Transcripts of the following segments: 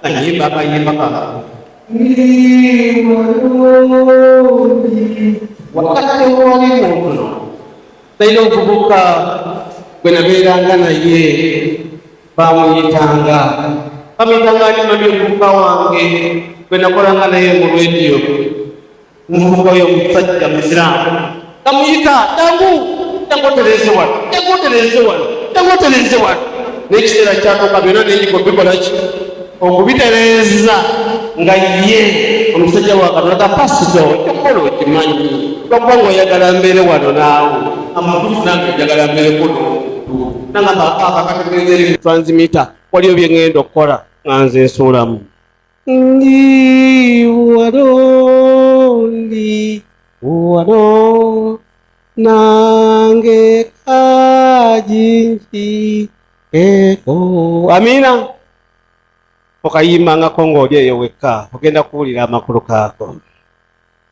Kayimba ka. Wakati wali muno nailo kubuka kwenabeeranga naye bamuyitanga ni mabyekuka wange kwenakolanga naye mu rediyo muvubuka oyo musajja musiraamu kamuyita tangotereze wano n'ekiseera kyatoka byonna nenyigo bikolaki okubitereeza nga ye omusajja wa Katonda pasito ekyokola okimanyi lwakubanga oyagala mbeere wano naawe amutufu nange njagala mbeereko n'omuntu nangamba akakategeeza eri transmita waliyo bye ngenda okukola nga nze nsuulamu ndi wano nange kajinji eko amina okayimbangako ng'oli eyo wekka ogenda kuwulira amakulu gaako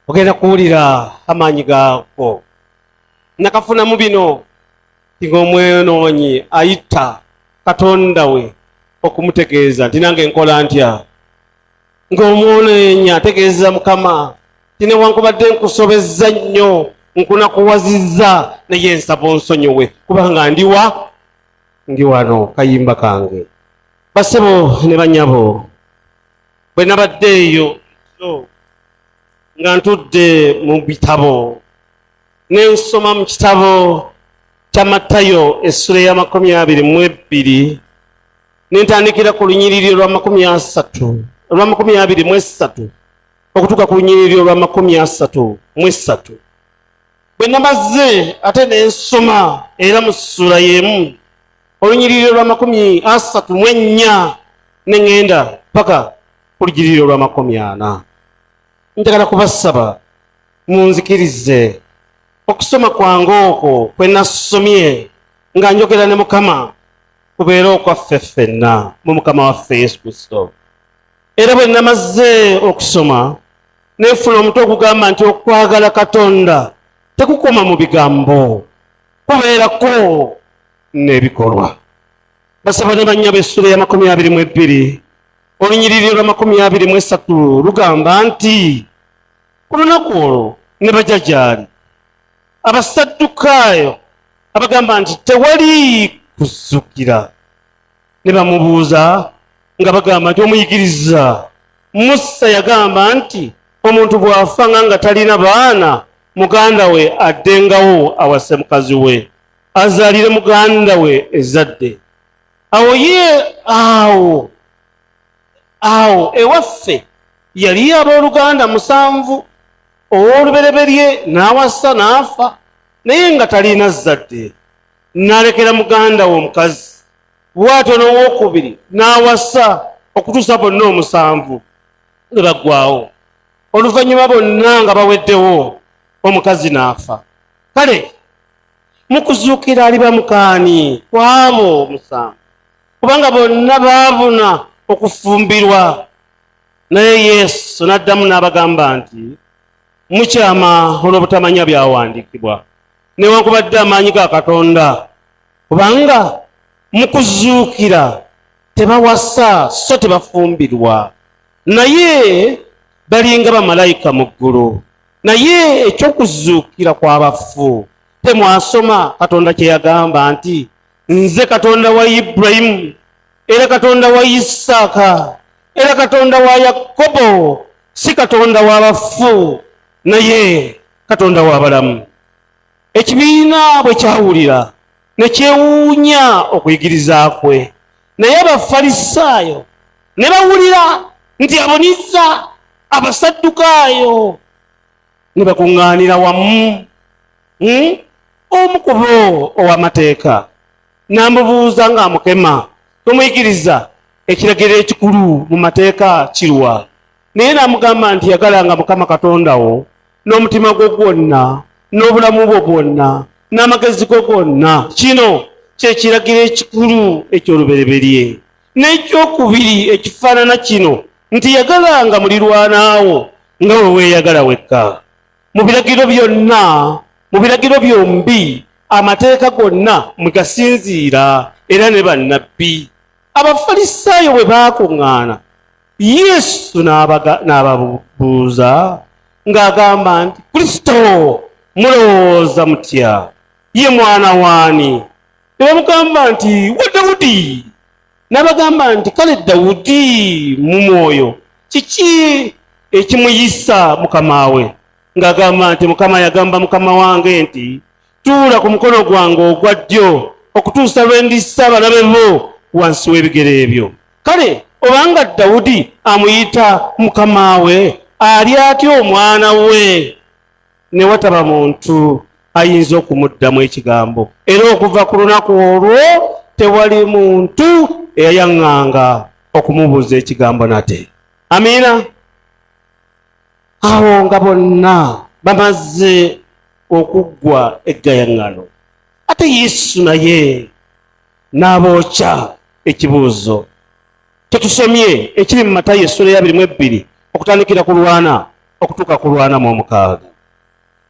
ogenda kuwulira amaanyi gaako nakafunamu bino ng'omwenoonyi ayita Katonda we okumutegeeza nti nange nkola ntya ng'omwonoonyi ategeeza Mukama ti newankubadde nkusobezza nnyo nkunakuwazizza naye nsaba onsonyiwe kubanga ndi wano kayimba kange basebo ne banyabo bwe nabadde eyo nga ntudde mu bitabo nensoma mu kitabo kya Matayo essula ya 22 nentandikira ku lunyiriri lwa 23 okutuuka ku lunyiriri lwa 33 bwe namaze ate nensoma era mu ssula y'emu olunyiriri lwa 34 neŋŋenda paka ku lunyiriri lwa 40 njagala kubasaba munzikirize okusoma kwange okwo kwe nasomye nga njogera ne Mukama kubeera okwaffe ffenna mu Mukama waffe Yesu Kristo. Era bwe namaze okusoma nefuna omutwe okugamba nti okwagala Katonda tekukoma mu bigambo kubeerako n'ebikolwa. Basaba ne bannya b'essula ya 22 olunyiriri lwa 23 lugamba nti ku lunaku olwo ne bajja gy'ali Abasaddukaayo abagamba nti tewali kuzuukira ne bamubuuza nga bagamba nti omuyigiriza Musa yagamba nti omuntu bw'afa nga talina baana muganda we addengawo awase mukazi we azaalire muganda we ezzadde awo ewaffe yali abooluganda 7 ow'olubereberye n'awasa n'afa naye nga talina zzadde n'alekera muganda we omukazi bw'atyo n'owokubiri n'awasa okutuusa bonna 7 ne baggwawo oluvannyuma bonna nga baweddewo omukazi n'afa. Kale mukuzuukira aliba mukaani kwabo 7 kubanga bonna baabuna okufumbirwa. Naye Yesu n'addamu n'abagamba nti mukyama olw'obutamanya byawandiikibwa newankubadde amaanyi ga Katonda kubanga mukuzuukira tebawasa so tebafumbirwa naye balinga bamalayika mu ggulu. Naye ekyokuzuukira kw'abafu temwasoma Katonda kye yagamba nti nze Katonda wa Ibulayimu era Katonda wa Isaaka era Katonda wa Yakobo, si Katonda w'abafu naye Katonda w'abalamu. Ekibiina bwe kyawulira ne kyewuunya okuyigiriza kwe, naye Abafalisaayo ne bawulira nti abonizza Abasaddukaayo ne bakuŋŋaanira wamu. Omu ku bo ow'amateeka n'amubuuza ng'amukema, tomuyigiriza ekiragiro ekikulu mu mateeka kiruwa? Naye n'amugamba nti yagalanga Mukama Katonda wo n'omutima gwo gwonna n'obulamu bwo bwonna n'amagezi go gonna. Kino kye kiragiro ekikulu eky'olubereberye. N'ekyokubiri ekifaanana kino nti yagalanga mulirwanaawo nga we weeyagala wekka. Mu biragiro byombi amateeka gonna mwe gasinziira era ne bannabbi. Abafalisaayo bwe baakuŋŋaana Yesu n'ababuuza ng'agamba nti, Kristo mulowooza mutya? Ye mwana waani? Ne bamugamba nti, wa Dawudi. N'abagamba nti, kale Dawudi mu mwoyo kiki ekimuyisa mukama we? Ng'agamba nti, Mukama yagamba mukama wange nti, tuula ku mukono gwange ogwa ddyo okutuusa lwe ndissa abalabe bo wansi w'ebigere ebyo. Kale obanga Dawudi amuyita mukama we, ali atya omwana we? Ne wataba muntu ayinza okumuddamu ekigambo, era okuva ku lunaku olwo tewali muntu eyayaŋŋanga okumubuuza ekigambo nate. Amiina. Awo nga bonna bamaze okuggwa eggayaŋŋano, ate Yesu naye n'abookya ekibuuzo kyetusomye ekiri mu Matayo essula ya 22 okutandikira ku 4 okutuuka ku 46.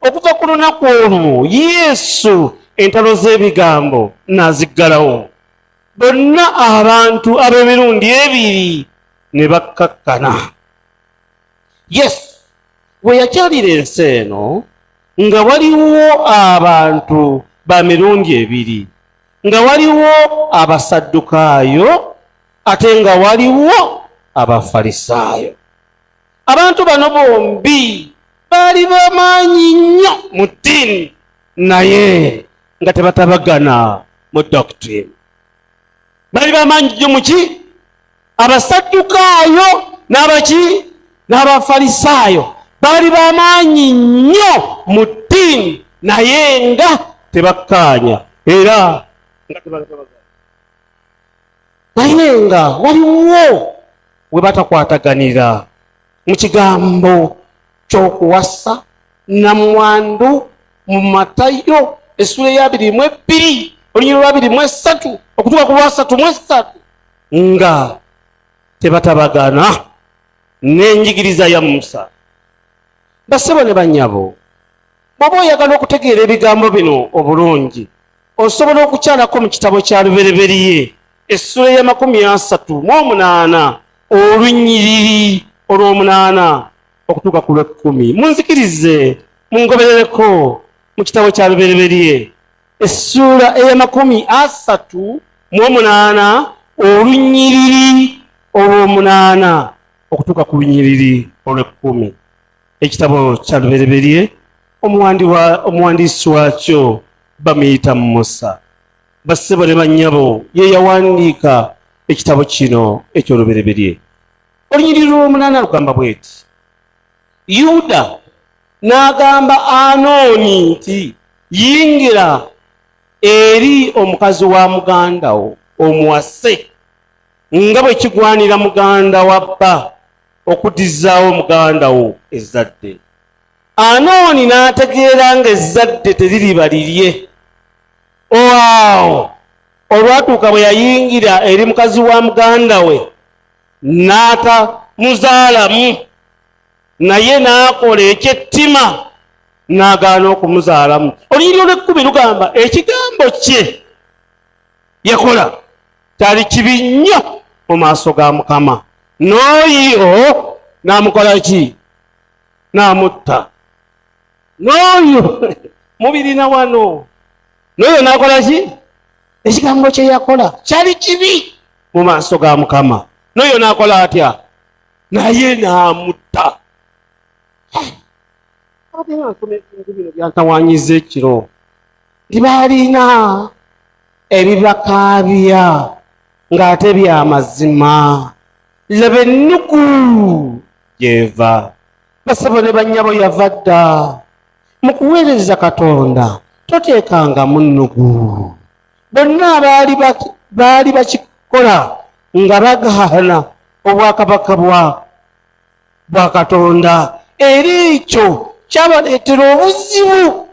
Okuva ku lunaku olwo Yesu entalo z'ebigambo n'aziggalawo. Bonna abantu ab'emirundi ebiri ne bakkakkana. Yesu bwe yakyalira ensi eno nga waliwo abantu ba mirundi ebiri, nga waliwo abasaddukaayo ate nga waliwo abafalisaayo. Abantu bano bombi baali bamaanyi nnyo mu ddiini naye nga tebatabagana mu doctrine. Baali bamaanyi nnyo mu ki? Abasaddukaayo n'abaki? N'abafalisaayo baali bamaanyi nnyo mu ddiini naye nga tebakkaanya era nga tebatabagana. Naye nga waliwo we batakwataganira mu kigambo ky'okuwasa Nnamwandu mu Matayo essula ya 22 olunyiriri lwa 23 okutuuka ku lwa 33 nga tebatabagana n'enjigiriza ya Musa. Bassebo ne bannyabo, bw'oba oyagala okutegeera ebigambo bino obulungi, osobola okukyalako mu kitabo kya Lubereberye essula ya 38 olunyiriri olw'omunaana okutuuka ku lw'ekkumi. Munzikirize mungoberereko mu kitabo kya Lubereberye essula eya 38 olunyiriri olw'omunaana okutuuka ku lunyiriri olw'ekkumi. Ekitabo kya Lubereberye omuwandiisi wakyo bamuyita Musa. Bassebo ne bannyabo ye yawandiika ekitabo kino eky'Olubereberye. Olunyiriri lw'omunaana lugamba bweti, Yuda n'agamba Anooni nti, yingira eri omukazi wa muganda wo omuwase, nga bwe kigwanira muganda wa bba okuddizaawo muganda wo ezzadde. Anooni n'ategeera nga ezzadde teririba lirye. Owawo olwatuuka bwe yayingira eri mukazi wa muganda we n'atamuzaalamu, naye n'akola ekyettima n'agaana okumuzaalamu. Olunyiriri olw'ekkumi lugamba ekigambo kye yakola kyali kibi nnyo mu maaso ga Mukama, n'oyo n'amukola ki? N'amutta. N'oyo mubirina wano, n'oyo n'akola ki? Ekigambo kye yakola kyali kibi mu maaso ga Mukama, n'oyo n'akola atya? Naye n'amutta. Byantawaanyiza ekiro nti baalina ebibakaabya ng'ate by'amazima. Laba ennugu gy'eva. Bassebo ne bannyabo yava dda. Mu kuweereza Katonda toteekangamu nnugu. Bonna baali bakikola nga bagaana obwakabaka bwa Katonda, era ekyo kyabaleetera obuzibu.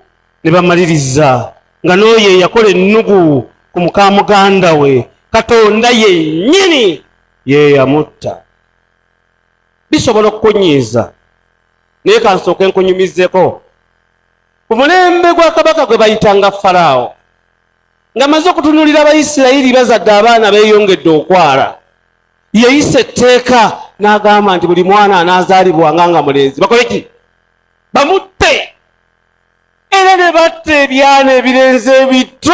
Ne bamaliriza nga n'oyo eyakola ennugu ku muka muganda we, Katonda yennyini ye yamutta. Bisobola okukunyiiza, naye kansooke nkunyumizeko ku mulembe gwa kabaka gwe bayitanga Falaawo, ng'amaze okutunuulira Abayisirayiri bazadde abaana beeyongedde okwala. Yayisa etteeka n'agamba nti buli mwana anaazaalibwanga nga mulenzi bakole ki? Bamutte. Era ne batta ebyana ebirenze ebito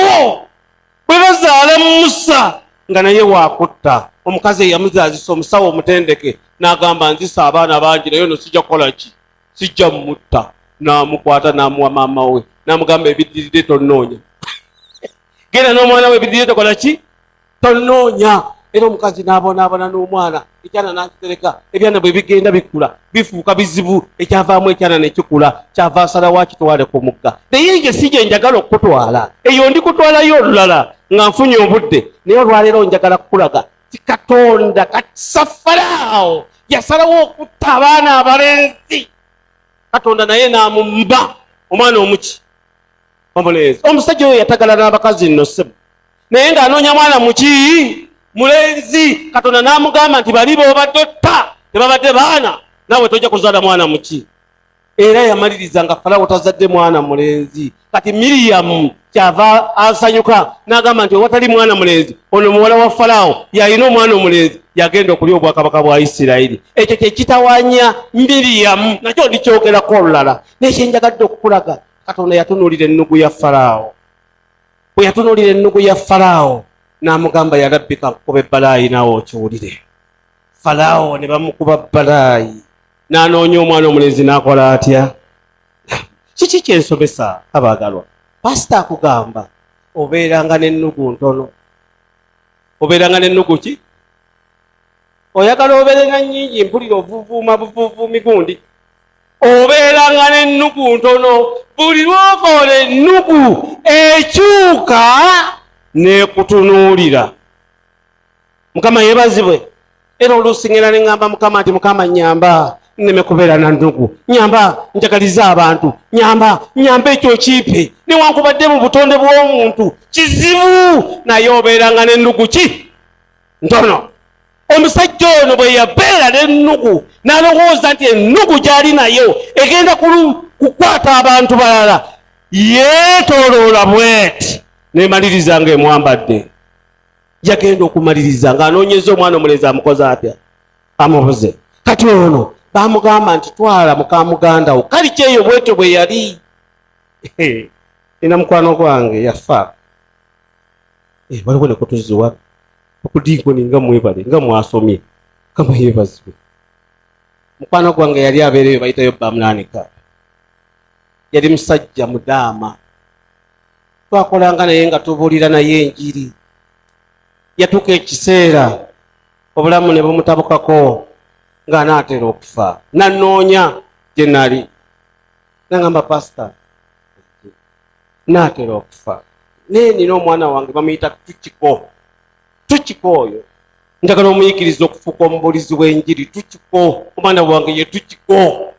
bwe bazaala Musa nga naye wakutta. Omukazi eyamuzaazisa omusawo omutendeke n'agamba nzisa abaana bangi naye ono sijja kukola ki? Sijja mutta. N'amukwata n'amuwa maama we n'amugamba ebiddirire tonnoonya. Genda n'omwana we ebiddirire tokola ki? Tonnoonya. Era omukazi n'abonaabona n'omwana ekyana n'akitereka. Ebyana bwe bigenda bikula bifuuka bizibu, ekyavaamu ekyana ne kikula kyava asalawo akitwale ku mugga. Naye nge si gye njagala okutwala, eyo ndikutwalayo olulala nga nfunye obudde. Naye olwaleero njagala kukulaga ti Katonda kati Falaawo yasalawo okutta abaana abalenzi. Katonda naye n'amumba omwana omuki? Omulenzi. Omusajja oyo yatagala n'abakazi nno ssebo, naye ng'anoonya mwana muki? Mulenzi. Katonda n'amugamba nti bali b'obadde otta tebabadde baana, naawe tojja kuzaala mwana muki? Era yamaliriza nga Falaawo tazadde mwana mulenzi. Kati Miriyamu kyava asanyuka n'agamba nti owatali mwana mulenzi, ono muwala wa Falaawo yalina omwana omulenzi, yagenda okulya obwakabaka bwa Isirayiri. Ekyo kye kitawanya Miriyamu, nakyo ndikyogerako olulala. Nekye njagadde okukulaga, Katonda yatunuulira ennugu ya Falaawo. Bwe yatunuulira ennugu ya Falaawo n'amugamba yalabbika nkukuba ebbalaayi naawe okiwulire. Falaawo ne bamukuba bbalaayi n'anoonya omwana omulenzi n'akola atya? Kiki kyensomesa abaagalwa? Pasita akugamba obeeranga n'ennugu ntono. Obeeranga n'ennugu ki? Oyagala obeerenga nnyingi mpulira ovuvuuma buvuvuumi gundi. Obeeranga n'ennugu ntono. Buli lw'okola ennugu ekyuka n'ekutunuulira. Mukama yeebazibwe. Era oluusi ngenda ne ŋŋamba Mukama nti Mukama nnyamba nneme kubeera na nnugu. Nnyamba njagaliza abantu. Nnyamba ekyo kiipe. Newankubadde mu butonde bw'omuntu kizibu, naye obeeranga n'ennugu ki? Ntono. Omusajja ono bwe yabeera n'ennugu n'alowooza nti ennugu gy'ali nayo egenda kukwata abantu balala, yeetooloola bweti n'emaliriza nga emwambadde. Yagenda okumaliriza ng'anoonyeza omwana omulenzi amukoze atya? Amubuze. Kati ono baamugamba nti twala muka muganda wo. Kali kyeyo bwetyo bwe yali. Ina mukwano gwange yafa. Waliwo ne kutuziwa okudinkoni nga mwebale nga mwasomye kama yeebazibwe. Mukwano gwange yali abeereyo bayitayo bamunanika. Yali musajja mudaama. Twakolanga naye nga tubuulira naye enjiri. Yatuuka ekiseera obulamu ne bumutabukako ng'anaatera okufa. Nannoonya gye nali. Nangamba pasita naatera okufa. Naye nina omwana wange bamuyita Tukiko oyo. Njagala omuyikiriza okufuuka omubuulizi w'enjiri. Tukiko, omwana wange ye Tukiko.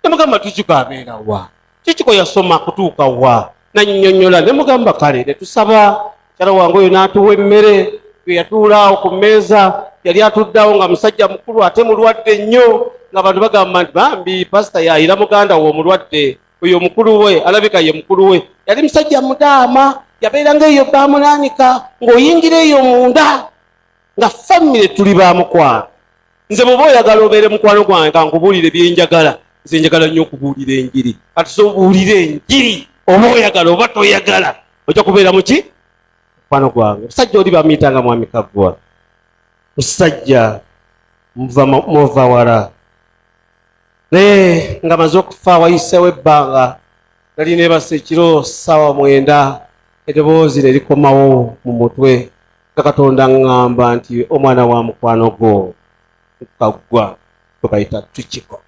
Nemugamba Tukiko abeera wa? Tukiko yasoma kutuuka wa? Nannyonnyola ne mugamba kale ne tusaba. Kyala wange oyo n'atuwa emmere. Bwe yatuula awo ku mmeeza yali atuddawo nga musajja mukulu ate mulwadde nnyo, ng'abantu bagamba nti bambi pasita yayira muganda wo omulwadde. Oyo mukulu we alabika ye mukulu we. Yali musajja mudaama, yabeeranga eyo bamunaanika ng'oyingira eyo munda nga famire tuli bamukwano. Nze bw'oba oyagala obeere mukwano gwange ka nkubuulire byenjagala, nze njagala nnyo okubuulira enjiri. Kati so obuulire enjiri oba oyagala oba toyagala ojja kubeera muki? Mukwano gwange. Musajja oli bamuyitanga Mwami Kaggwa. Musajja muva wala. Naye nga maze okufa wayiseewo ebbanga nali neebase ekiro ssaawa 9 eddoboozi ne likomawo mu mutwe nga Katonda ŋŋamba nti omwana wa mukwano gwo Kaggwa gwe bayita Tukiko.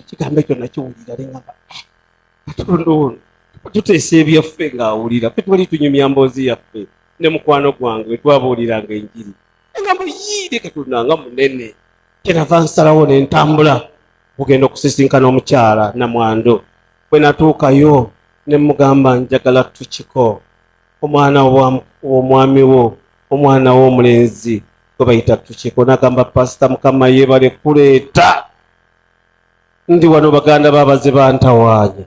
Kigambo ekyo nakiwulira ne ŋŋamba Katonda ono tuteesa ebyaffe ng'awulira. Ffe twali tunyumya mboozi yaffe ne mukwano gwange we twabuuliranga enjiri. Eŋŋamba yiire Katonda nga munene. Kyenava nsalawo ne ntambula okugenda okusisinkana omukyala Namwando. Bwe natuukayo ne mugamba njagala Tukiko, omwana w'omwami wo, omwana w'omulenzi gwe bayita Tukiko. N'agamba pasita Mukama yeebale kuleeta. Ndi wano baganda baabaze bantawaanya.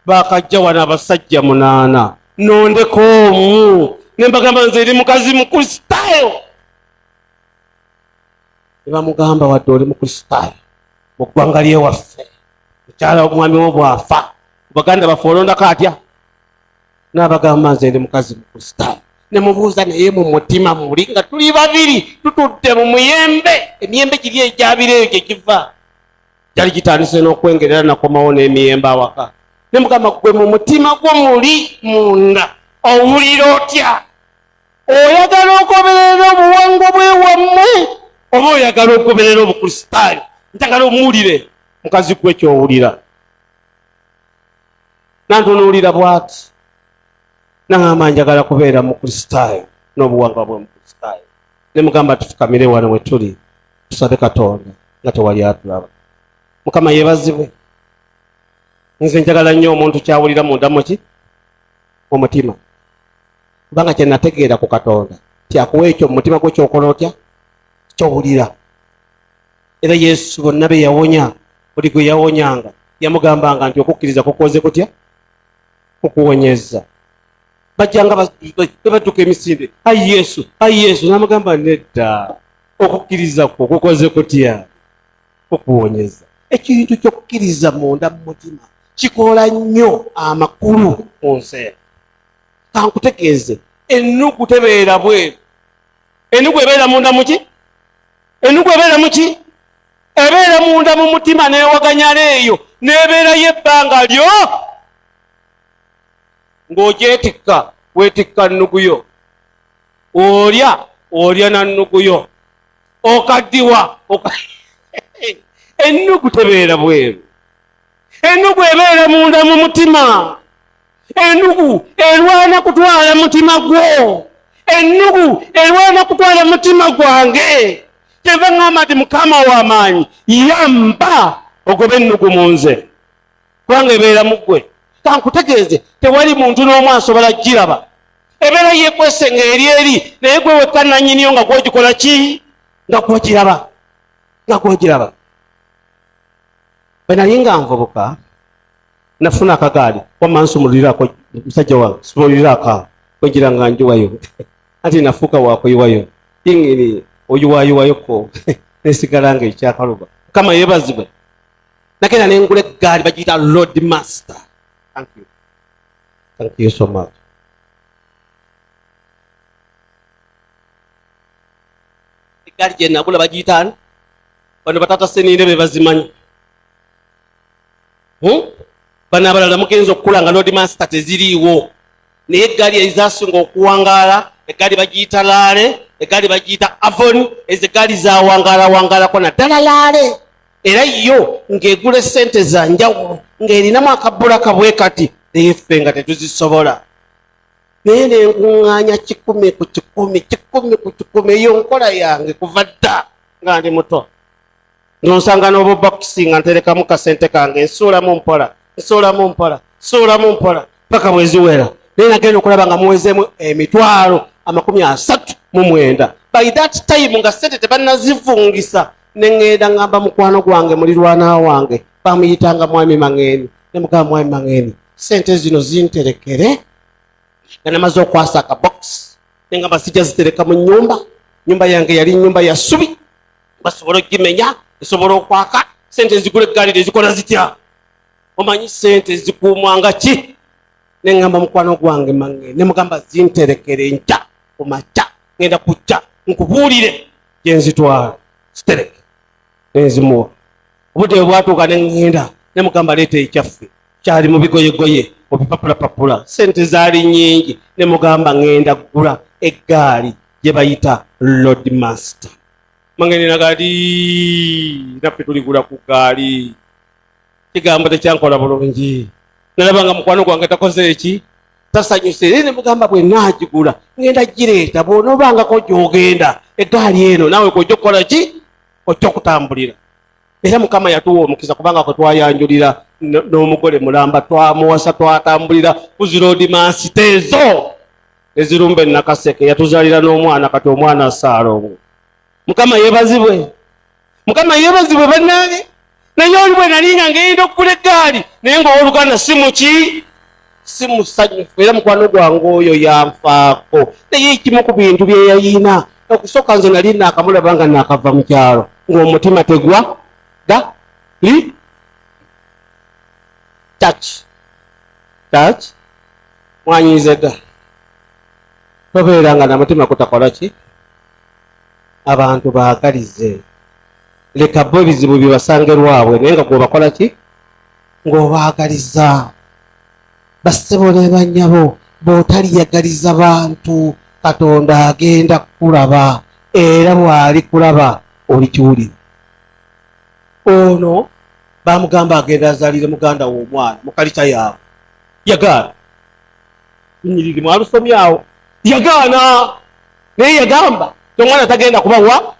Bakajja wano abasajja 8. Nondeko omu. Ne mbagamba nze eri mukazi Mukristaayo. ne bamugamba wadde oli mukristaayo mu ggwanga lyewaffe mukyala omwami wo bwafa baganda baffe olondako atya n'abagamba nze ndi mukazi mukristaayo ne mubuuza naye mu mutima muli nga tuli babiri tutudde mu muyembe emiyembe giri egyabiro egyo giva gyali gitandise n'okwengerera nakomawo n'emiyembe awaka ne mugamba gwe mu mutima gwo muli munda owulira otya oyagala okugoberera obuwangwa bwewammwe oba oyagala okugoberera obukristaayo njagala omuwulire mukazi gwe kyowulira nantunuulira bw'ati naŋŋamba njagala kubeera mukristaayo n'obuwangwa bwe mukristaayo ne mugamba tufukamire wano we tuli tusabe Katonda nga tewali atulaba. Mukama yeebazibwe. Nze njagala nnyo omuntu kyawulira munda muki omutima kubanga kye nategeera ku Katonda tyakuwa ekyo mu mutima gwe kyokola otya kyowulira. Era Yesu bonna be yawonya buli gwe yawonyanga yamugambanga nti okukkiriza kukoze kutya kukuwonyeza. Bajjanga badduka emisinde ayi Yesu namugamba nedda okukkiriza kwo kukoze kutya kukuwonyeza. Ekintu ky'okukkiriza munda mu mutima kikola nnyo amakulu mu nsi. Kankutegeeze ennugu tebeera bweru. Ennugu ebeera munda muki? Ennugu ebeera muki? Ebeera munda mu mutima neewaganya leeyo neebeera yebbanga lyo ng'ogyetikka weetikka nnugu yo. Olya na nnugu yo. Okaddiwa ennugu tebeera bweru. Ennugu ebeera munda mu mutima. Ennugu erwana kutwala mutima gwo. Ennugu erwana kutwala mutima gwange. Kyeva ngamba nti Mukama w'amaanyi yamba ogobe ennugu mu nze kubanga ebeera mu ggwe. Kankutegeeze tewali muntu n'omu asobola giraba. Ebeera yeekwese ng'eri naye gwe wekka nannyiniyo nga gwogikola ki? Nga gwogiraba. Bwe nali nga nvubuka nafuna akagaali wamma nsumulirako musajja wange nsumulirako wengira nga njuwayo anti nafuuka wakuyiwayo ingiri oyiwayiwayoko nesigala nga ekyakaluba. Mukama yeebazibwe. Nagenda ne ngula eggaali bagiyita Road Master. Thank you so much. Eggaali gye nagula bagiyita ani? Bano batata Seniire be bazimanyi. Bano abalala mugenza okukula nga Road Master teziriiwo. Naye eggaali ezasinga okuwangaala eggaali bagiyita Laale, eggaali bagiyita Avon, ezo eggaali zawangaalawangalako naddala Laale. Era yo ng'egula essente za njawulo ng'erinamu akabbulaka bwe kati naye ffe nga tetuzisobola. Naye ne nkuŋŋaanya 10 ku 10 eyo nkola yange kuva dda nga ndi muto. Nonsanga n'obubokisi nga nterekamu kasente kange nsuulamu mpola paka bwe ziwera. Naye nagenda okulaba nga muwezeemu emitwalo 39. By that time nga sente tebannazivungisa ne ŋŋenda ŋŋamba mukwano gwange mulirwana wange bamuyitanga Mwami Mangeni. Ne mugamba Mwami Mangeni sente zino zinterekere nga namaze okwasa akabokisi ne ngamba sijja zitereka mu nyumba yange yali nnyumba ya ssubi basobola okugimenya esobola okwaka sente zigula eggaali ezikola zitya. Omanyi sente zikuumwanga ki? Ne ngamba mukwano gwange Mangeni ne mugamba zinterekere nkya ku makya ngenda kujja nkubuulire gye nzitwala zitereke nezimuwa. Obudde bwatuuka ne ŋŋenda ne mugamba leeta ekyaffe kyali mu bigoyegoye obipapulapapula sente zaali nnyingi ne mugamba ŋŋenda ggula eggaali gye bayita Road Master. Mangeni nagali naffe tuligula ku gaali. Kigambo tekyankola bulungi. Nalabanga mukwano gwange takoze eki tasanyuse. Ne mugamba bwe naagigula ŋŋenda gireeta bw'onoobangako gy'ogenda eggaali eno naawe kojja okukola ki? Ojja okutambulira. Era Mukama yatuwa omukisa kubanga kwe twayanjulira n'omugole mulamba twamuwasa twatambulira ku zi Road Master ezo ezirumba Nakaseke yatuzaalira n'omwana kati omwana Saalongo. Mukama yeebazibwe. Bannange. Naye oli bwe nali nga ngenda okugula eggaali naye ng'owooluganda si musanyufu. Era mukwano gwange oyo yanfaako naye ekimu ku bintu bye yayina okusooka nze nali naakamulaba nga naakava mu kyalo ng'omutima tegwa da li touch mwanyize dda tobeeranga namutima kutakola ki abantu baagalize leka bo ebizibu bibasange lwabwe naye nga gwebakola ki ng'obaagaliza bassebo ne bannyabo bw'otaliyagaliza bantu Katonda agenda kulaba era bw'ali kulaba olikiwulira. Ono bamugamba agenda azaalire muganda we omwana mu kalita yaabwe yagaana nyiriri mwalusomyawo yagaana naye yagamba omwana tagenda kubawa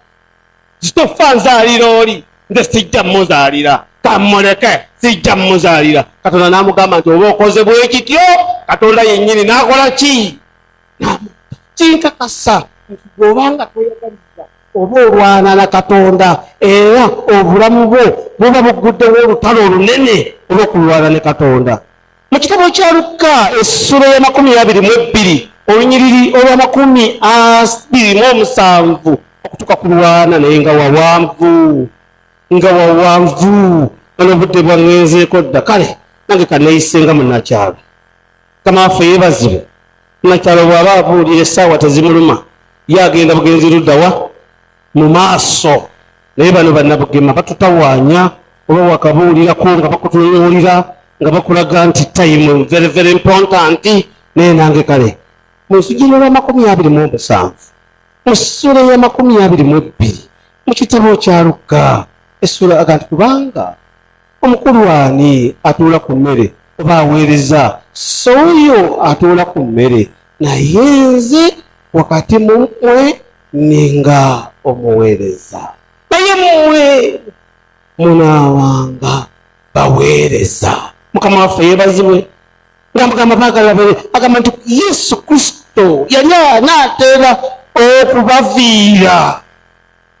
zitofa nzaalira oli nze sijja muzaalira kamuleke sijja muzaalira. Katonda n'amugamba nti oba okoze bwekityo Katonda yennyini n'akola ki kinkakasa nti bw'obanga toyagaliza oba olwana na Katonda era obulamu bwo buba buguddewo olutalo olunene olw'okulwana ne Katonda. Mu kitabo kya Luka essula ya 22 olunyiriri olwa 27 okutuuka ku lwana naye nga wawanvu n'obudde bwangenzeeko dda kale nange kanneeyisenga munnakyalo kamaafe yeebazibwe. Munnakyalo bw'aba abuulira essaawa tezimuluma ye agenda bugenzi luddawa mu maaso naye bano bannabugema batutawaanya oba wakabuulirako nga bakutunuulira nga bakulaga nti time very very important naye nange kale mu nsujiro lwa 27 mu ssula ya 22 mu kitabo kya Luka essula aga nti kubanga omukulu ani atuula ku mmere oba aweereza so oyo atuula ku mmere naye nze wakati mu mmwe ninga omuweereza naye mmwe munaawanga baweereza. Mukama waffe yeebazibwe nga mugamba baagala agamba nti Yesu Kristo yali anaatera okubaviira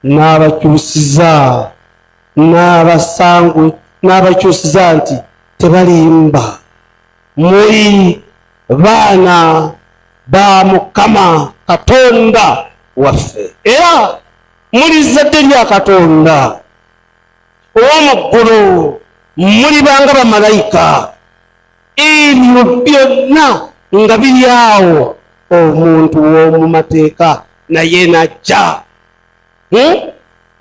n'abakyusiza n'abakyusiza nti tebalimba muli baana ba Mukama Katonda waffe era muli zadde lya Katonda ow'omu ggulu muli banga bamalayika. Ebyo byonna nga biri awo omuntu w'omu mateeka naye najja.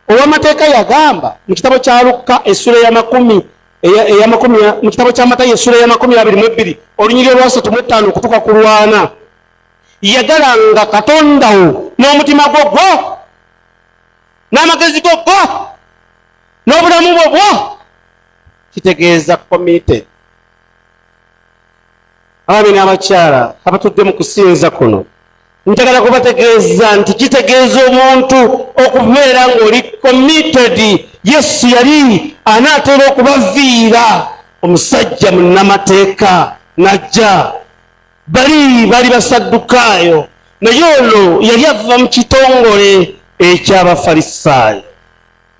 Ow'amateeka yagamba mu kitabo kya Luka essula ya 10 mu kitabo kya Matayo essula ya 22 olunyiriri olwa 35 okutuuka ku lwana yagalanga Katonda wo n'omutima gwo n'amagezi go n'obulamu bwo kitegeeza committed. Abaami n'abakyala abatudde mu kusinza kuno njagala kubategeeza nti kitegeeza omuntu okubeera ng'oli committed. Yesu yali anaatera okubaviira omusajja munnamateeka najja bali basaddukaayo naye ono yali ava mu kitongole eky'Abafalisaayo.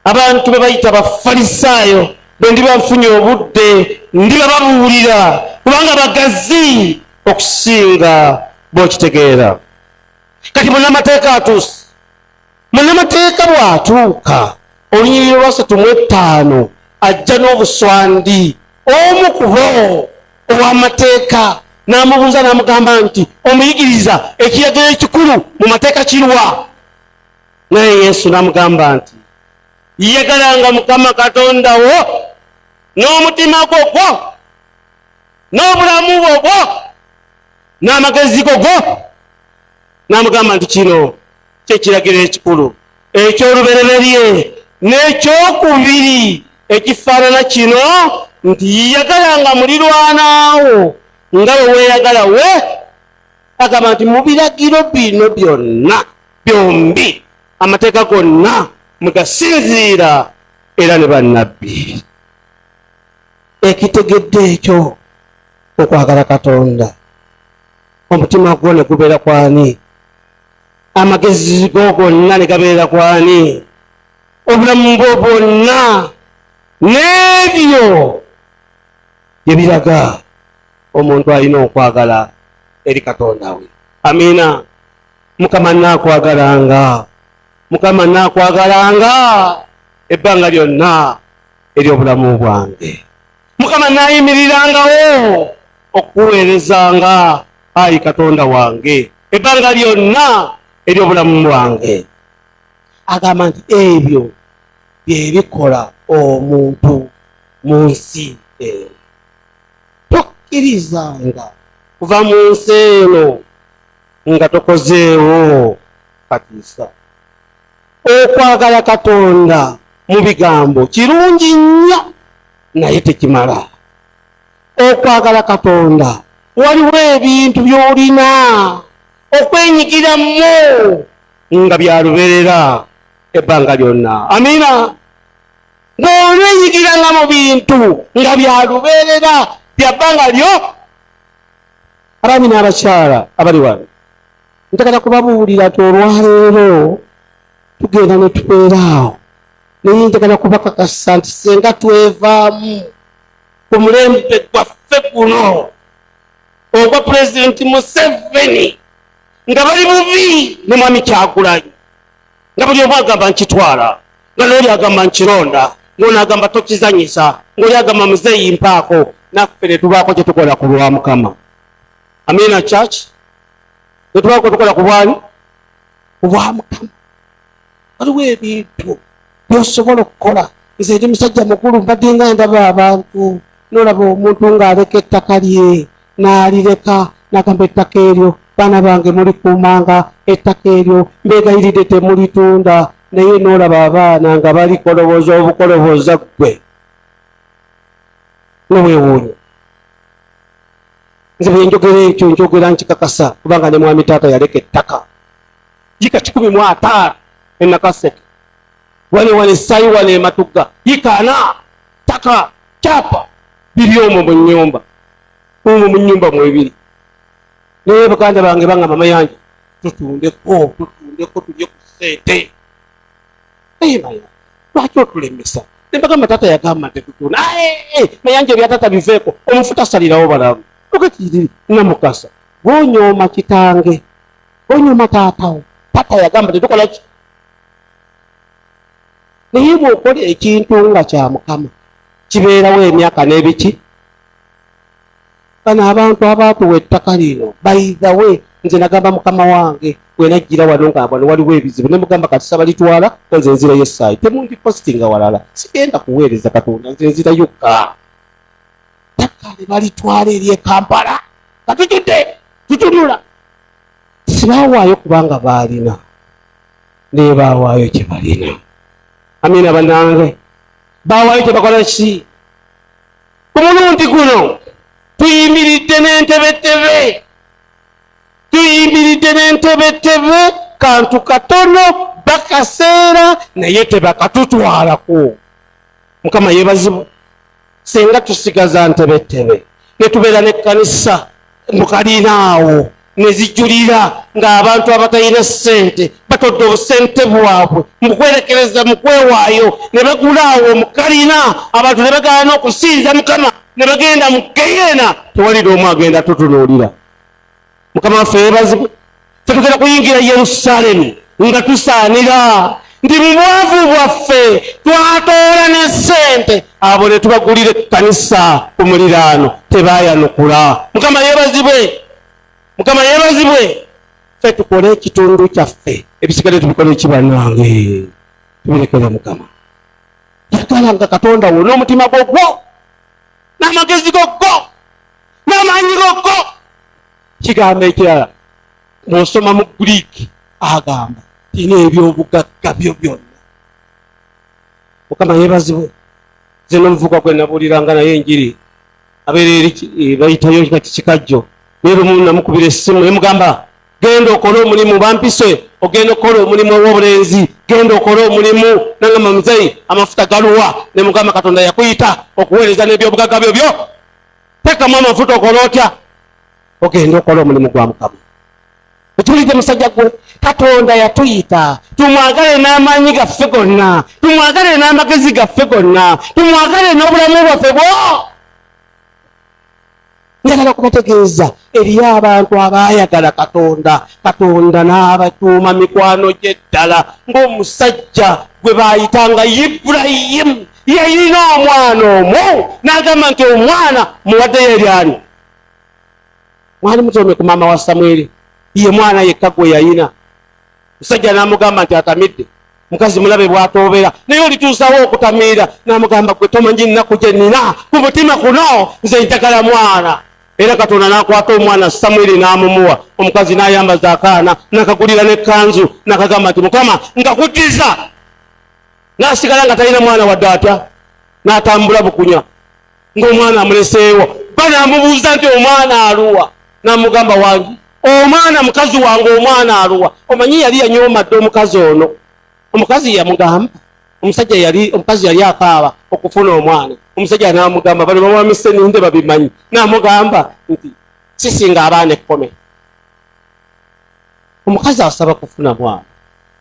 Abantu be bayita Abafalisaayo bwe ndiba nfunye obudde ndiba babuulira kubanga bagazi okusinga bw'okitegeera. Kati munnamateeka atuuse. Munnamateeka bw'atuuka olunyiriri lwa 35 ajja n'obuswandi omu ku bo ow'amateeka n'amubuuza n'amugamba nti omuyigiriza ekiragiro ekikulu mu mateeka kirwa? Naye Yesu n'amugamba nti yagalanga Mukama Katonda wo n'omutima gwo n'obulamu bwo n'amagezi go n'amugamba nti kino kyekiragiro ekikulu eky'olubereberye n'ekyokubiri ekifaanana kino nti yagalanga mulirwanaawo nga bwe weeyagala we. Agamba nti mu biragiro bino byonna byombi amateeka gonna mugasinziira era ne bannabbi. Ekitegedde ekyo okwagala Katonda omutima gwo ne gubeera kwani? Amagezi go gonna ne gabeera kwani? Obulamu bwo bwonna n'ebyo bye biraga omuntu alina okwagala eri Katonda we. Amiina. Mukama naakwagalanga Mukama nakwagalanga ebbanga lyonna ery'obulamu bwange. Mukama nayimirirangawo okuweerezanga ayi Katonda wange ebbanga lyonna ery'obulamu bwange. Agamba nti ebyo byebikola omuntu mu nsi eno. Tokkirizanga kuva mu nsi eno nga tokozeewo katiisa. Okwagala Katonda mu bigambo kirungi nnyo naye tekimala. Okwagala Katonda waliwo ebintu by'olina okwenyigiramu nga byaluberera ebbanga lyonna. Amina. Ng'olwenyigiranga mu bintu nga byaluberera bya bbanga lyo. Abaami n'abakyala abali wano, ntegeka kubabuulira nti olwaleero tugenda ne tubeeraawo, naye ntegeka kubakakasa nti senga twevaamu ku mulembe gwaffe guno ogwa Pulezidenti Museveni nga bali bubi ne Mwami Kyagulanyi, nga buli omu agamba nkitwala, nga n'oli agamba nkironda, ng'ono agamba tokizanyisa, ng'oli agamba muzeeyi mpaako. Naffe ne tubaako kye tukola ku lwa Mukama. Amina church. Ne tubaako tukola ku bwani? Ku bwa Mukama. Waliwo ebintu by'osobola okukola. Nze ndi musajja mukulu mbadde nga ndaba abantu, n'olaba omuntu ng'aleka ettaka lye n'alireka n'agamba ettaka eryo baana bange mulikuumanga, ettaka eryo mbeegayiridde temulitunda, naye n'olaba abaana nga balikoloboza obukoloboza ggwe n'obwewuunyo. Nze bwe njogera ekyo njogera nkikakasa kubanga ne mwami taata yaleka ettaka yika 15 e Nakaseke, wane Sayi wane Matugga yika 4 ttaka kyapa biri omwo mu nnyumba, omwo mu nnyumba mwebiri. Naye baganda bange bangamba mayanja tutundeko tulye ku ssente. Maya lwaki otulemesa? Ne bagamba taata yagamba tetutunda. Mayanja bya taata biveeko, omufuta salirawo balamu. Okekiri namukasa gonyooma kitange, gonyooma taatawo. Taata yagamba tetukola ki? Naye bw'okola ekintu nga kya Mukama kibeerawo emyaka n'ebiki. Bano abantu abaatuwa ettaka lino by the way, nze nagamba Mukama wange bwe najjira wano nga wano waliwo ebizibu, ne mugamba kati sabalitwala nze nzirayo essaayi, temundi postinga walala, sigenda kuweereza Katonda, nze nzirayo ka ttaka ne balitwala eri Kampala nga tujudde tutunula. Sibaawaayo kubanga baalina, naye baawaayo kye balina. Amina bannange, baawaayo kye bakola ki? Ku mulundi guno tuyimiridde n'entebetebe, kantu katono bakaseera naye tebakatutwalako. Mukama yeebazibwe. Senga tusigaza ntebetebe ne tubeera n'ekkanisa mu kalinaawo ne zijjulira ng'abantu abatalina ssente batodde obusente bwabwe mu kwerekereza mu kwewaayo, ne bagulaawo mu kalina, abantu ne bagaana okusinza Mukama, ne bagenda mu Geyeena, tewali n'omu agenda tutunuulira. Mukama waffe yeebazibwe. Ffe tugenda kuyingira Yerusaalemi nga tusaanira ndi mu bwavu bwaffe twatoola ne ssente, abo ne tubagulira ekkanisa ku muliraano tebaayanukula. Mukama yeebazibwe. Mukama yeebazibwe. Ffe tukole ekitundu kyaffe, ebisigale tubikole ekibannange, tubirekere Mukama. Yagalanga Katonda wo n'omutima gwogwo n'amagezi goggo n'amaanyi goggo. Kigambo ekirala bw'osoma mu Greek agamba tina ebyobugagga byo byonna. Mukama yeebazibwe. Nze n'omuvuga gwe nabuuliranga naye enjiri abeera eri bayitayo kati kikajjo, naye lumu namukubira essimu ne mugamba genda okole omulimu, bampise ogenda okukola omulimu ow'obulenzi, genda okole omulimu. Nangamba muzeeyi amafuta galuwa? Ne mugamba Katonda yakuyita okuweereza n'ebyobugagga byo, tekamu amafuta okola otya? Ogenda okola omulimu gwa Mukama. Okiwulidde musajja gwe? Katonda yatuyita tumwagale n'amaanyi gaffe gonna, tumwagale n'amagezi gaffe gonna, tumwagale n'obulamu bwaffe bwo. njagala kubategeeza eri abantu abaayagala Katonda n'abatuuma mikwano gye ddala ng'omusajja gwe baayitanga Ibulayimu yalina omwana omwo n'agamba nti omwana muwaddeyo eri ani? Mwali mutome ku maama wa Samweri, ye mwana yekka gwe yalina. Musajja n'amugamba nti atamidde, mukazi mulabe bw'atoobera, naye olituusawo okutamiira n'amugamba gwe tomanyi nnaku gye nnina ku mutima kuno, nze njagala mwana. Era Katonda n'akwata omwana Samweri n'amumuwa, omukazi n'ayambaza akaana n'akagulira n'ekkanzu n'akagamba nti Mukama nkakuddiza. N'asigala nga talina mwana wadde atya, n'atambula bukunya ng'omwana amuleseewo. Banaamubuuza nti omwana aluwa? N'amugamba wange omwana mukazi wange omwana aluwa? Omanyi yali yanyoomadde omukazi ono. Omukazi yamugamba, omukazi yali akaaba okufuna omwana. Omusajja n'amugamba bano bawamise ninde babimanyi. N'amugamba nti sisinga abaana 10. Omukazi asaba kufuna mwana.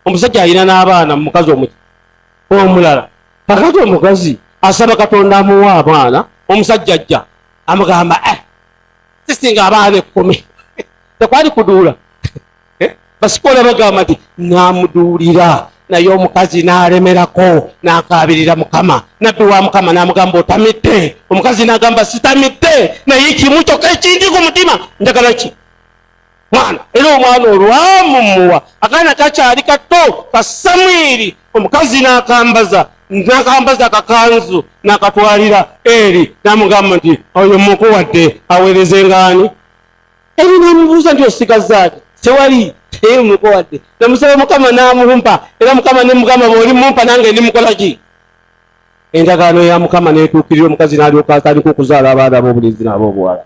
Omusajja alina n'abaana mu mukazi omulala. Kakati omukazi asaba Katonda amuwa abaana, omusajja ajja amugamba sisinga abaana 10. Tekwali kuduula. Basikola bagamba nti n'amuduulira, naye omukazi n'alemerako n'akaabirira Mukama. Nabbi wa Mukama n'amugamba otamidde. Omukazi n'agamba sitamidde, naye kimu kyokka ekindi ku mutima njagala ki? Mwana. Era omwana olwamumuwa akaana kakyali kato ka Samweri, omukazi n'akambaza akakanzu n'akatwalira eri n'amugamba nti oyo mukuwadde aweerezenga ani? Eri n'amubuuza nti osigazaaki? Tewali. Mukuwadde. Namusaba Mukama n'amumpa, era Mukama ne mugamba bw'oli mumpa nange ndimukola ki? Endagaano ya Mukama n'etuukirira, omukazi n'alyoka atandika okuzaala abaana ab'obulenzi n'ab'obuwala.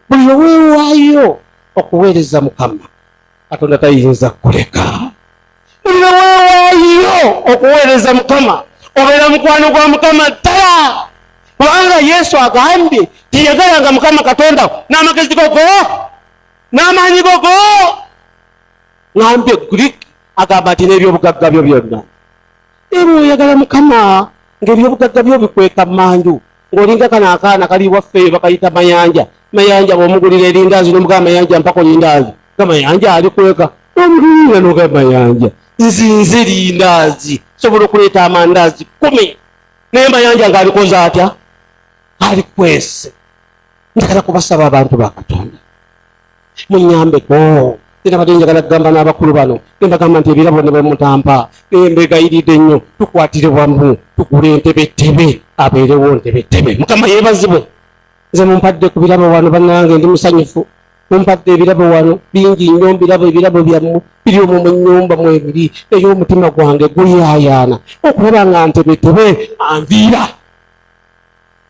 Buli lwe weewaayo okuweereza Mukama, Katonda tayinza kuleka. Buli lwe weewaayo okuweereza Mukama, obeera mukwano gwa Mukama ddala. Kubanga Yesu agambye tiyagalanga Mukama Katonda n'amagezi gogo n'amaanyi gogo. Ngambye Greek agamba nti n'ebyobugagga byo byonna. Era oyagala Mukama ng'ebyobugagga byo bikweka manju, ng'olinga kano akaana kali waffe bakayita Mayanja. Mayanja bw'omugulira erindaazi n'omugamba Mayanja mpako lindaazi, nga Mayanja alikweka. Omugulira n'ogamba Mayanja nzinze lindaazi, sobola okuleeta amandaazi 10. Naye Mayanja ng'alikoze atya? Alikwese. Njagala kubasaba abantu ba Katonda, munnyambeko. Nabadde njagala kugamba n'abakulu bano, mbagamba nti ebirabo ne bamutampa, mbegayiridde nnyo, tukwatire wamu, tugule entebetebe, abeerewo ntebetebe. Mukama yeebazibwe. Nze mumpadde ku birabo wano bannange, ndi musanyufu. Mumpadde ebirabo wano bingi nnyo, ebirabo byammwe biri omwo mu nnyumba mwebiri, naye omutima gwange guyaayaana okulaba nga ntebetebe anviira.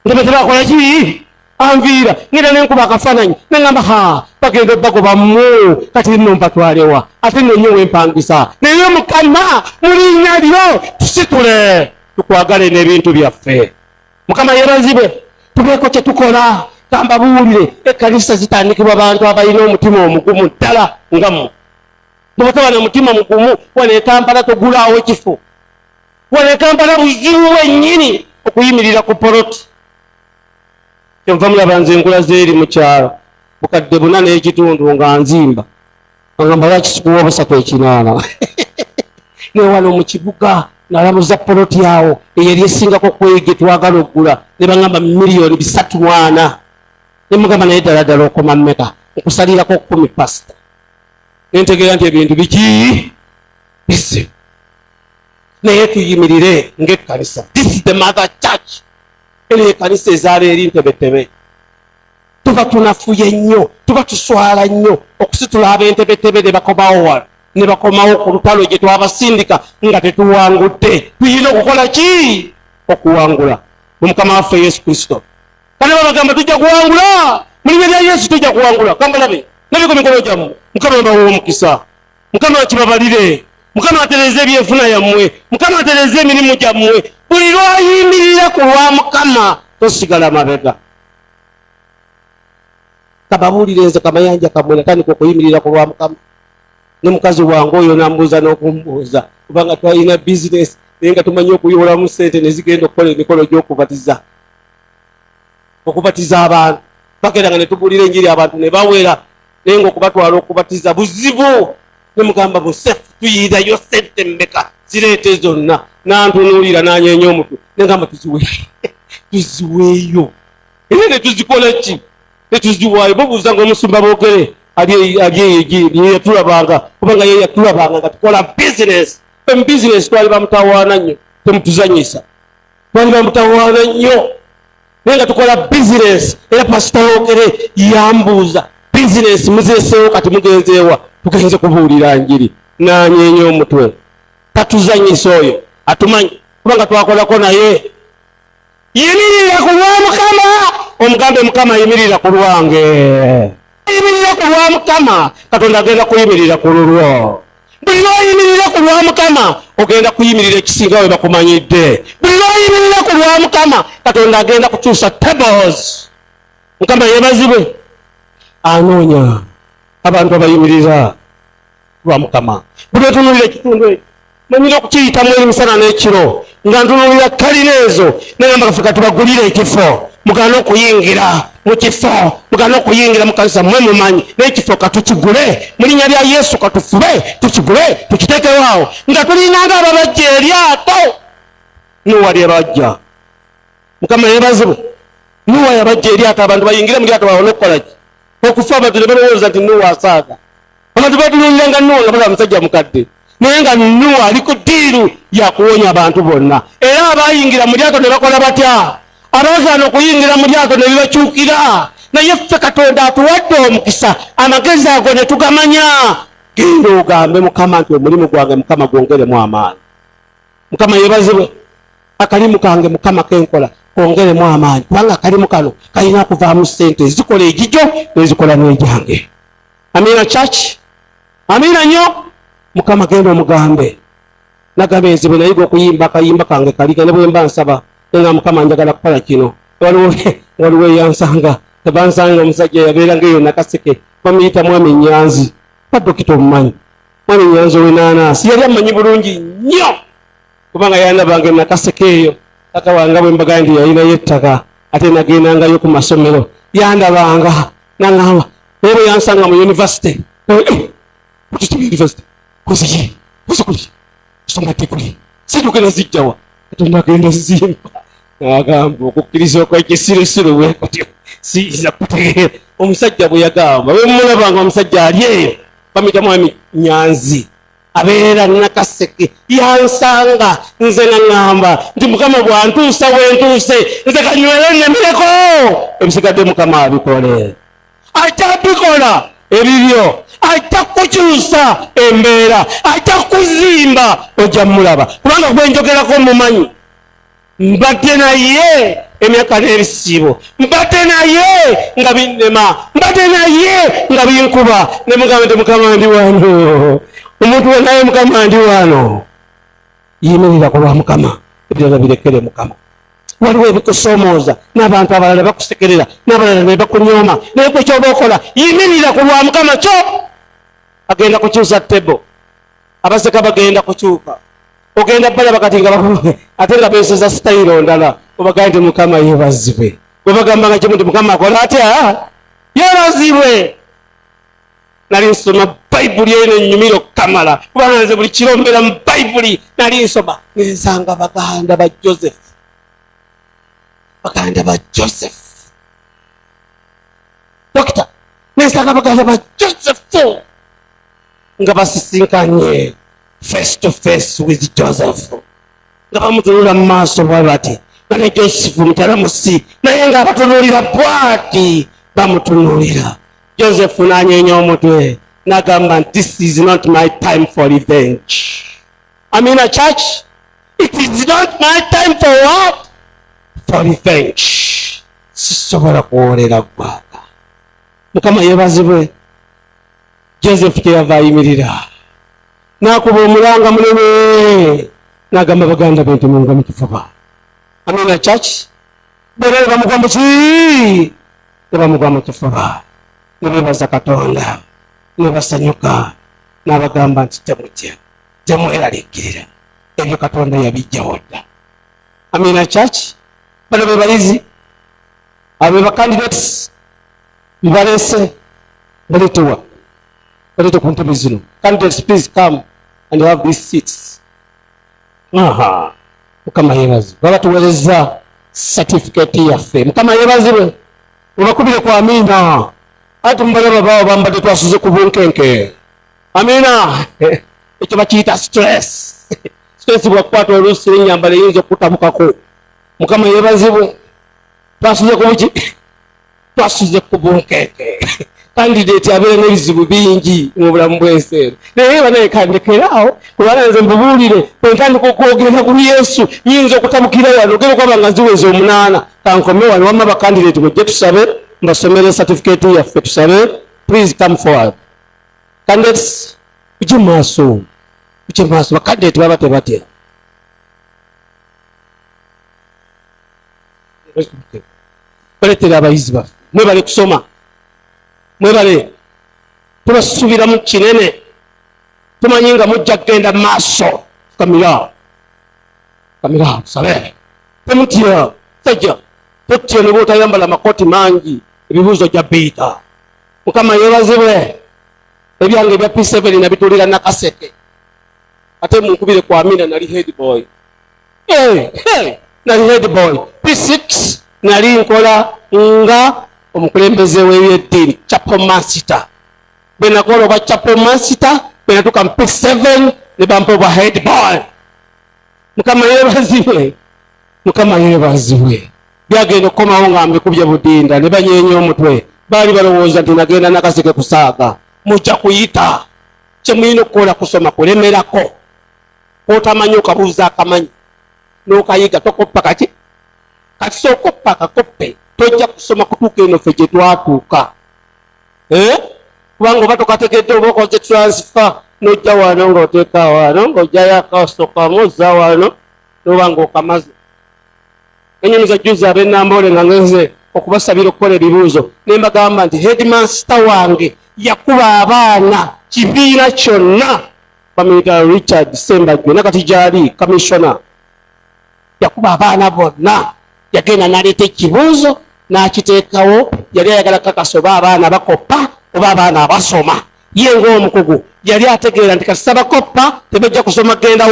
Ntebetebe akola ki? Anviira. Ngenda nenkuba akafaananyi neŋŋamba bagenda bagobamu, kati nno mpatwalewa ate nno nnyo wempangisa. Naye Mukama mu linnya lyo tusitule tukwagale n'ebintu byaffe. Mukama yeebazibwe. Tubeeko kye tukola. Kambabuulire ekkanisa zitandikibwa abantu abalina omutima omugumu ddala nga mmwe. Bwe bataba na mutima mugumu, wano e Kampala togulaawo ekifo. Wano e Kampala buzibu bwennyini okuyimirira ku poloti. Kyenva mulaba nze nkulaze eri mu kyalo bukadde 4 n'ekitundu nga nzimba. Agamba lwaki sikuwa 3.8. Ne wano mu kibuga nalamuza poloti yawo eyali esingako kwege twagala okugula, ne bangamba miliyoni 3.4. Ne mugamba naye ddala okoma mmeka? Okusalirako 10 pasita. Ne ntegeera nti ebintu biki bisi. Naye tuyimirire ng'ekkanisa. This is the mother church. Eri ekkanisa ezaala eri ntebetebe. Tuba tunafuye nnyo, tuba tuswala nnyo okusitula ab'entebetebe ne bakomawo wano, ne bakomawo ku lutalo gye twabasindika nga tetuwangudde. Tuyina okukola ki? Okuwangula mu Mukama waffe Yesu Kristo. Kale babagamba tujja kuwangula mu linnya lya Yesu, tujja kuwangula. Kambalabe nabiko mikolo gyammwe. Mukama bawa omukisa. Mukama kibabalire. Mukama atereze ebyefuna yammwe. Mukama atereze emirimu gyammwe. Buli lwayimirira ku lwa Mukama tosigala mabega. Kababuulire nze Kamayanja kamwe natandika okuyimirira ku lwa Mukama. Ne mukazi wange oyo n'ambuuza n'okumbuuza kubanga twalina bizinesi naye nga tumanyi okuyolamu ssente ne zigenda okukola emikolo gy'okubatiza abantu. bagenda ne tubulira enjiri abantu ne bawera naye ng'okubatwala okubatiza buzibu ne mugamba busefu tuyirayo sente mmeka zireete zonna nantunuulira nanyeenya omutwe ne ngamba tuziweeyo era ne tuzikola ki ne tuziwaayo bubuuza ng'omusumba boogere yatulabanga kubanga ye yatulabanga nga tukola bizinesi bizinesi twali bamutawaana nnyo temutuzanyisa twali bamutawaana nnyo naye nga tukola bizinesi era pasita woogere yambuuza bizinesi muzeesewo kati mugenzeewa tugenze kubuulira njiri nanyeenya omutwe tatuzanyisa oyo atumanyi kubanga twakolako naye yimirira ku lwa Mukama omugambe Mukama yimirira ku lwange yimirira ku lwa Mukama Katonda agenda kuyimirira ku lulwo buli lwoyimirira ku lwa Mukama ogenda kuyimirira ekisinga we bakumanyidde buli lwoyimirira ku lwa Mukama Katonda agenda kukyusa tables Mukama yeebazibwe anoonya abantu abayimirira lwa Mukama buli otunuulira ekitundu ekyo manyira okukiyitamu emisana n'ekiro nga ntunuulira kalina ezo nagamba kafe tubagulire ekifo mugana okuyingira mu kifo mugana okuyingira mu kanisa mwe mumanyi n'ekifo katukigule mu linnya lya Yesu katufube tukigule tukiteekewaawo nga tulinanga ababajja eryato Nuwa lyabajja Mukama yeebazibwe Nuwa yabajja eryato abantu bayingire mu lyato babone okukola ki okufa abantu ne balowooza nti Nuwa asaaga abantu batunuulira nga Nuwa nga bala musajja mukadde naye nga Nuwa ali ku ddiiru yakuwonya abantu bonna era abayingira mu lyato ne bakola batya abaagaana okuyingira mu lyato ne bibakyukira naye ffe Katonda atuwadde omukisa amagezi ago ne tugamanya genda ogambe Mukama nti omulimu gwange Mukama gwongeremu amaanyi Mukama yeebazibwe akalimu kange Mukama kenkola kongeremu amaanyi kubanga akalimu kano kalina kuvaamu ssente zikola egijo nezikola n'ejange amina church amina nnyo Mukama genda omugambe nagambe nzibe nayiga okuyimba akayimba kange kaliga ne bwe mba nsaba nga Mukama njagala kukola kino waliwo eyansanga tebansanga omusajja yabeera ngaeyo nakaseke bamuyita Mwami Nyanzi badokita omumanyi Mwami Nyanzi ow'ennaanasi yali amanyi bulungi nnyo kubanga yandabanga nakaseke eyo tata wange bwe mbaga nti yalinayo ettaka ate nagendangayo ku masomero yandabanga naŋŋamba naye bwe yansanga mu yunivasite yunivasite kuli songa tekuli situgenda zijjawa Katonda agenda zimba agamba okukkiriza okw'ekisirusiru bwe kutyo siyinza kutegeera omusajja bwe yagamba bwe mulabanga omusajja ali eyo bamuyita Mwami Nyanzi abeera nakaseke yansanga nze naŋŋamba nti Mukama bwantuusa wentuuse nze kanywere nnemireko ebisigadde Mukama abikole ajja bikola ebibyo ajja kukyusa embeera ajja kuzimba ojja mulaba kubanga gwenjogerako mumanyi mbadde naye emyaka n'ebisiibo mbadde naye nga binnema mbadde naye nga binkuba ne mugamba nti Mukama ndi wano omuntu wenaye Mukama ndi wano yimirira ku lwa Mukama ebirala birekere Mukama waliwo ebikusoomooza n'abantu abalala bakusekerera n'abalala ne bakunyooma naye kwe kyoba okola yimirira ku lwa Mukama kyo agenda kukyusa tebo abaseka bagenda kukyuka ogenda balaba kati nga ate nga beeseza sitayiro ndala obagaa nti Mukama yeebazibwe bwe bagambanga kimu nti Mukama akola atya yeebazibwe nali nsoma bayibuli eyo nennyumira okukamala kubanga nze buli kiro mbeera mu bayibuli nali nsoma nensanga baganda ba Joseph dokita nensanga baganda ba Joseph nga basisinkanye face to face with Joseph nga bamutunula mu maaso bwe bati nga ne Joseph mutalamusi naye nga abatunulira bwati bamutunulira Joseph nanyeenya omutwe nagamba nti this is not my time for revenge. Amina church, it is not my time for what? For revenge. Sisobola kuwolera ggwanga. Mukama yeebazibwe. Joseph kyeyava ayimirira n'akuba omulanga munene n'agamba baganda be nti munga mu kifuba. Amina church, bwe bamugwa mu ki ne bamugwa mu kifuba ne beebaza Katonda ne basanyuka n'abagamba nti temutya temweraliikirira ebyo Katonda yabijjawo dda. Amina church, bano be bayizi abe ba candidates mbalese baletewa balete ku ntebe zino. Candidates, please come and have these seats. Mukama yebazi baba tuweleza certificate yaffe. Mukama yebazibwe ubakubire kwa amina. Ati mbalaba bawo bambadde twasuze ku bunkenke. Amina. Ekyo bakiyita stress. Stress bwakwata oluusi n'ennyambala eyinza okutabukako. Mukama yebazibwe twasuze ku buki twasuze ku bunkenke. Candidate abeera n'ebizibu bingi mu bulamu bw'ensi. Naye banaye kandekeraawo kubanga nze mbubuulire bwe ntandika okwogera ku Yesu nyinza okutabukira wano ogere kwaba nga ziweze 8 kankome wano wamma bakandidate mujje tusabe mbasomere certificate yaffe tusabe. Please come forward. Candidates uje maaso bakandidate baba tebatera. Baletera abayizi baffe mwebale kusoma mwebale tubasuubira mu kinene tumanyi nga mujja kgenda maaso. Kamira sabe temutya sajja totya ne bwotayambala makoti mangi ebibuuzo gya biita. Mukama yeebazibwe ebyange ebya P7 nabitulira nakaseke ate munkubire kwa Amina nali head boy. Nali head boy. P6 nali nkola nga omukulembeze w'ebyeddiini chapel master. Bwe nakola obwa chapel master bwe natuuka mu P7 ne bampa obwa head boy. Mukama yeebazibwe byagenda okukomawo nga mbikubye budinda ne banyeenya omutwe. Baali balowooza nti nagenda nakaseke kusaaga. Mujja kuyita kyemulina okukola kusoma kulemerako. Otamanyi okabuuza akamanyi n'okayiga tokoppa kati sokoppa akakoppe tojja kusoma kutuuka eno ffe gye twatuuka. Kubanga oba tokategedde oba okoze transfer n'ojja wano ng'oteeka wano ng'ojjayo akasokamu ozza wano n'oba ng'okamaze. Enyumiza juzi ab'Ennambole nga ngenze okubasabira okukola ebibuuzo ne mbagamba nti headmaster wange yakuba abaana kibiina kyonna bamuyita Richard Sembajwe nakati gyali commissioner. Yakuba abaana bonna yagenda n'aleeta ekibuuzo n'akiteekawo. Yali ayagala kakasa oba abaana bakoppa oba abaana abasoma. Ye ng'omukugu yali ategeera nti kasita bakoppa tebajja kusoma genda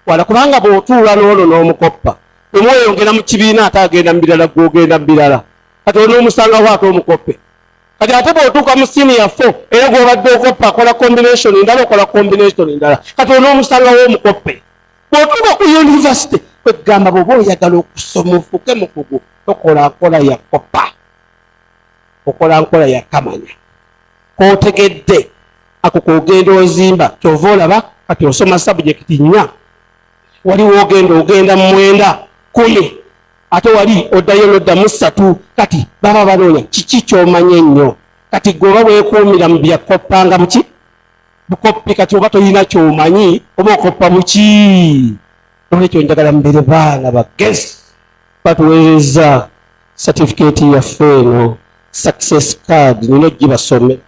wala kubanga bw'otuula n'olwo n'omukoppa omweyongera mu kibiina ate agenda mu birala gw'ogenda mu birala kati onoomusangawo ate omukoppe. Kati ate bw'otuuka mu senior 4 era gw'obadde okoppa akola combination ndala okola combination ndala kati onoomusangawo omukoppe. Bw'otuuka ku university kwegamba bw'oba oyagala okusoma ofuuke mukugu tokola nkola ya koppa okola nkola ya kamanya k'otegedde ako k'ogenda ozimba kyova olaba kati osoma subject 4 waliwo ogenda mu 9 10 ate wali oddayo n'oddamu 3 kati baba banoonya kiki ky'omanya ennyo. Kati gweoba weekuumira mu bya koppanga muki bukoppi kati oba toyina ky'omanyi oba okoppa muki. Olwekyo njagala mbere baana bagezi batuweereza certificate yaffe eno success card nino gibasome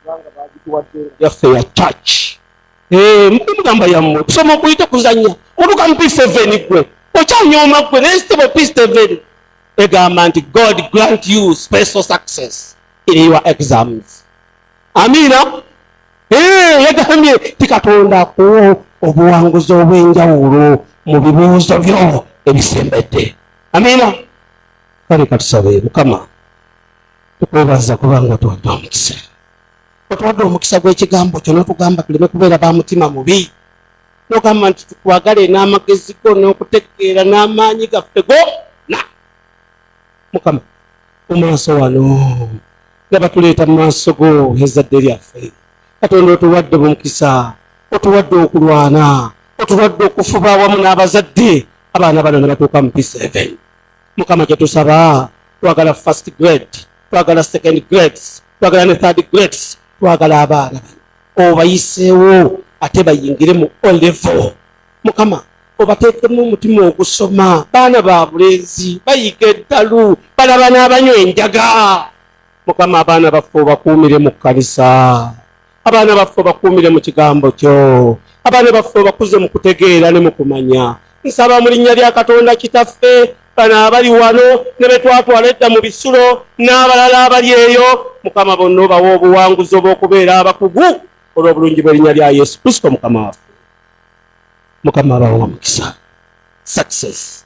kubanga bagituwadde yaffe ya church. Mugamba yammwe tusoma okuyita kuzanya oluka mu P7 gwe okyanyooma gwe nesitebo P7 egamba nti God grant you special success in your exams. Amina. Yagambye ti Katonda akuwa obuwanguzi obw'enjawulo mu bibuuzo byo ebisembedde. Amina. Kale katusabe. Mukama tukwebaza kubanga otuwadde omukisa. Otuwadde omukisa gw'ekigambo kyo n'otugamba tuleme kubeera ba mutima mubi. N'ogamba nti tukwagale n'amagezi go n'okutegeera n'amaanyi gaffe gonna. Mukama mu maaso wano nga batuleeta mu maaso go ezzadde lyaffe. Katonda otuwadde omukisa, otuwadde okulwana, otuwadde okufuba awamu n'abazadde abaana bano ne batuuka mu P7. Mukama kye tusaba twagala first grade, twagala second grades, twagala ne third grades, twagala abaana bano obayiseewo ate bayingire mu O level. Mukama obateekemu omutima ogusoma. Baana ba bulenzi bayiga eddalu balaba n'abanywa enjaga. Mukama abaana baffe obakuumire mu kkanisa, abaana baffe obakuumire mu kigambo kyo, abaana baffe obakuze mu kutegeera ne mu kumanya. Nsaba mu linnya lya Katonda Kitaffe bano abali wano ne be twatwala edda mu bisulo n'abalala abali eyo, Mukama bonna obawa obuwanguzi obw'okubeera abakugu olw'obulungi bw'erinnya lya Yesu Kristo Mukama waffe. Mukama abawa omukisa. Success.